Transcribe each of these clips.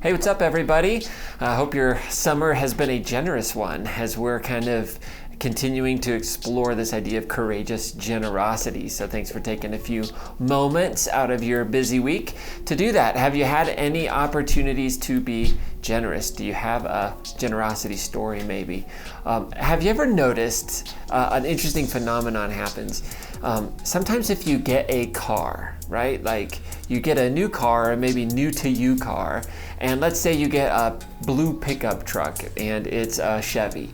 Hey, what's up, everybody? I hope your summer has been a generous one as we're kind of continuing to explore this idea of courageous generosity. So thanks for taking a few moments out of your busy week to do that. Have you had any opportunities to be generous? Do you have a generosity story maybe? Have you ever noticed an interesting phenomenon happens? Sometimes if you get a car, right? Like you get a new car, or maybe new to you car, and let's say you get a blue pickup truck and it's a Chevy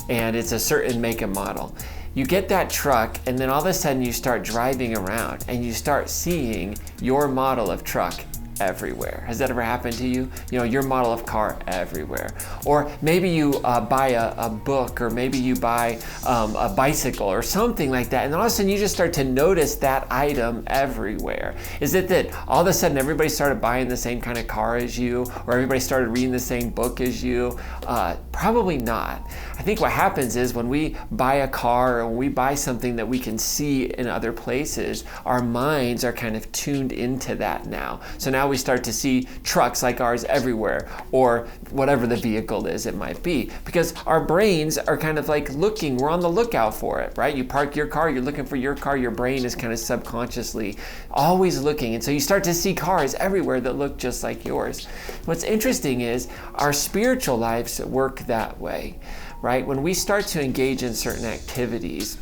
and it's a certain make and model. You get that truck and then all of a sudden you start driving around and you start seeing your model of truck everywhere. Has that ever happened to you? You know, your model of car everywhere. Or maybe you buy a book, or maybe you buy a bicycle or something like that, and all of a sudden you just start to notice that item everywhere. Is it that all of a sudden everybody started buying the same kind of car as you, or everybody started reading the same book as you? Probably not. I think what happens is when we buy a car or when we buy something that we can see in other places, our minds are kind of tuned into that now. So now we start to see trucks like ours everywhere, or whatever the vehicle is it might be, because our brains are kind of like looking, we're on the lookout for it, right? You park your car, you're looking for your car, your brain is kind of subconsciously always looking. And so you start to see cars everywhere that look just like yours. What's interesting is our spiritual lives work that way, right? When we start to engage in certain activities,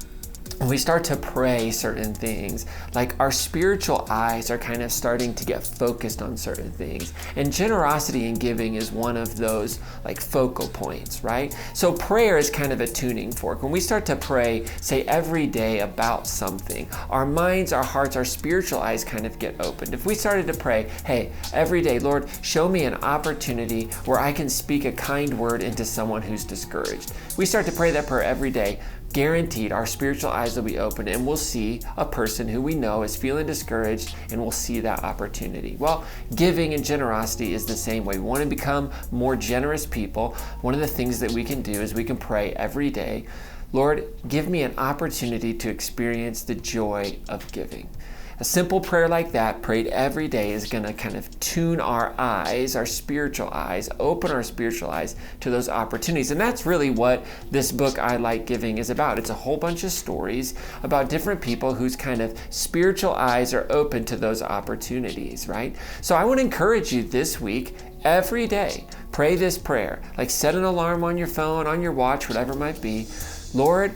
when we start to pray certain things, like our spiritual eyes are kind of starting to get focused on certain things. And generosity and giving is one of those like focal points, right? So prayer is kind of a tuning fork. When we start to pray, say every day about something, our minds, our hearts, our spiritual eyes kind of get opened. If we started to pray, hey, every day, Lord, show me an opportunity where I can speak a kind word into someone who's discouraged. We start to pray that prayer every day, guaranteed our spiritual eyes will be open and we'll see a person who we know is feeling discouraged, and we'll see that opportunity. Well, giving and generosity is the same way. We want to become more generous people. One of the things that we can do is we can pray every day, Lord, give me an opportunity to experience the joy of giving. A simple prayer like that, prayed every day, is going to kind of tune our eyes, our spiritual eyes, open our spiritual eyes to those opportunities. And that's really what this book, I Like Giving, is about. It's a whole bunch of stories about different people whose kind of spiritual eyes are open to those opportunities, right? So I want to encourage you this week, every day, pray this prayer. Like set an alarm on your phone, on your watch, whatever it might be. Lord,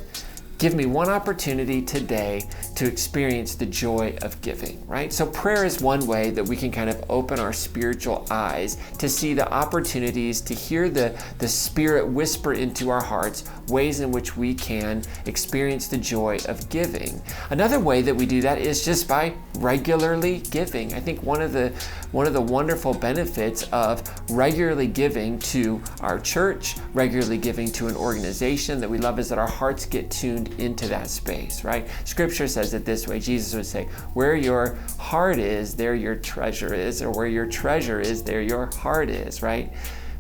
give me one opportunity today to experience the joy of giving, right? So prayer is one way that we can kind of open our spiritual eyes to see the opportunities, to hear the Spirit whisper into our hearts, ways in which we can experience the joy of giving. Another way that we do that is just by regularly giving. I think one of the wonderful benefits of regularly giving to our church, regularly giving to an organization that we love, is that our hearts get tuned into that space, right? Scripture says it this way. Jesus would say, where your heart is, there your treasure is, or where your treasure is, there your heart is, right?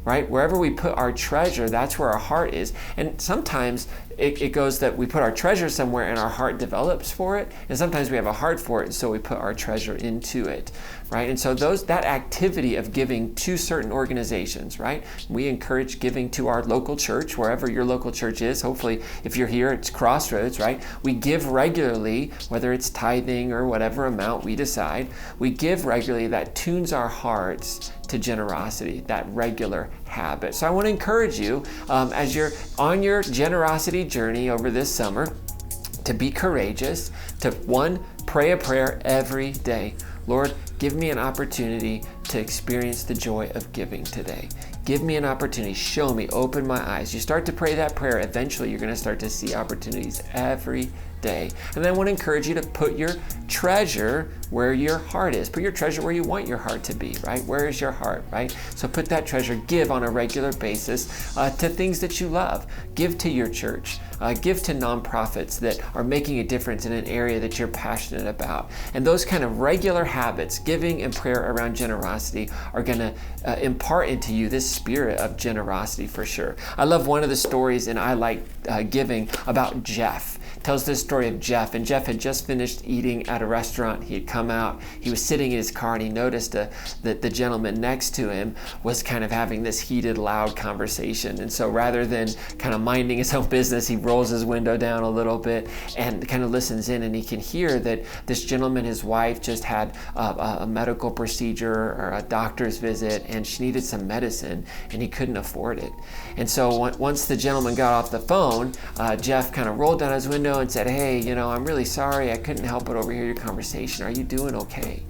Right? Wherever we put our treasure, that's where our heart is. And sometimes it goes that we put our treasure somewhere and our heart develops for it. And sometimes we have a heart for it, and so we put our treasure into it, right? And so that activity of giving to certain organizations, right? We encourage giving to our local church, wherever your local church is. Hopefully, if you're here, it's Crossroads, right? We give regularly, whether it's tithing or whatever amount we decide. We give regularly. That tunes our hearts to generosity, that regular habit. So I want to encourage you as you're on your generosity journey over this summer to be courageous, to one, pray a prayer every day. Lord, give me an opportunity to experience the joy of giving today. Give me an opportunity. Show me. Open my eyes. You start to pray that prayer, eventually you're going to start to see opportunities every day. And then I want to encourage you to put your treasure where your heart is. Put your treasure where you want your heart to be, right? Where is your heart, right? So put that treasure, give on a regular basis to things that you love. Give to your church. Give to nonprofits that are making a difference in an area that you're passionate about. And those kind of regular habits, giving and prayer around generosity, are going to impart into you this spirit of generosity for sure. I love one of the stories in I Like Giving about Jeff. Tells this story of Jeff, and Jeff had just finished eating at a restaurant. He had come out, he was sitting in his car, and he noticed that the gentleman next to him was kind of having this heated, loud conversation. And so rather than kind of minding his own business, he rolls his window down a little bit and kind of listens in, and he can hear that this gentleman, his wife, just had a medical procedure or a doctor's visit, and she needed some medicine, and he couldn't afford it. And so once the gentleman got off the phone, Jeff kind of rolled down his window and said, "Hey, I'm really sorry, I couldn't help but overhear your conversation. Are you doing okay?"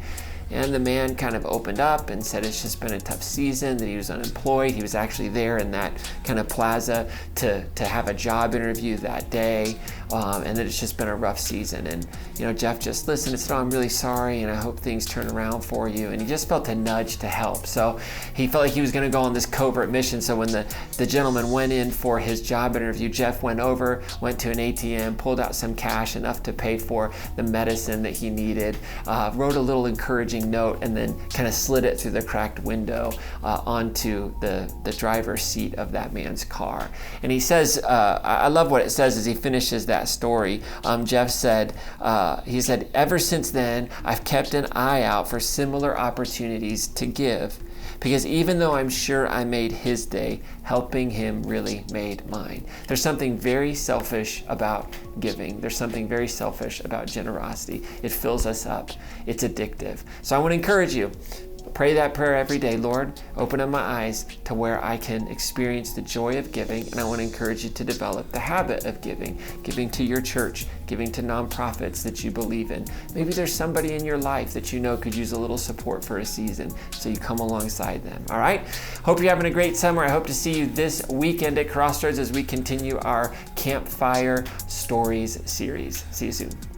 And the man kind of opened up and said it's just been a tough season, that he was unemployed. He was actually there in that kind of plaza to have a job interview that day, and that it's just been a rough season. And Jeff just listened and said, "Oh, I'm really sorry, and I hope things turn around for you." And he just felt a nudge to help. So he felt like he was going to go on this covert mission. So when the gentleman went in for his job interview, Jeff went to an ATM, pulled out some cash, enough to pay for the medicine that he needed, wrote a little encouraging note, and then kind of slid it through the cracked window onto the driver's seat of that man's car. And he says, I love what it says as he finishes that story. Jeff said, he said, "Ever since then, I've kept an eye out for similar opportunities to give, because even though I'm sure I made his day, helping him really made mine." There's something very selfish about giving. There's something very selfish about generosity. It fills us up. It's addictive. So I want to encourage you. Pray that prayer every day. Lord, open up my eyes to where I can experience the joy of giving. And I want to encourage you to develop the habit of giving to your church, giving to nonprofits that you believe in. Maybe there's somebody in your life that could use a little support for a season, so you come alongside them. All right? Hope you're having a great summer. I hope to see you this weekend at Crossroads as we continue our Campfire Stories series. See you soon.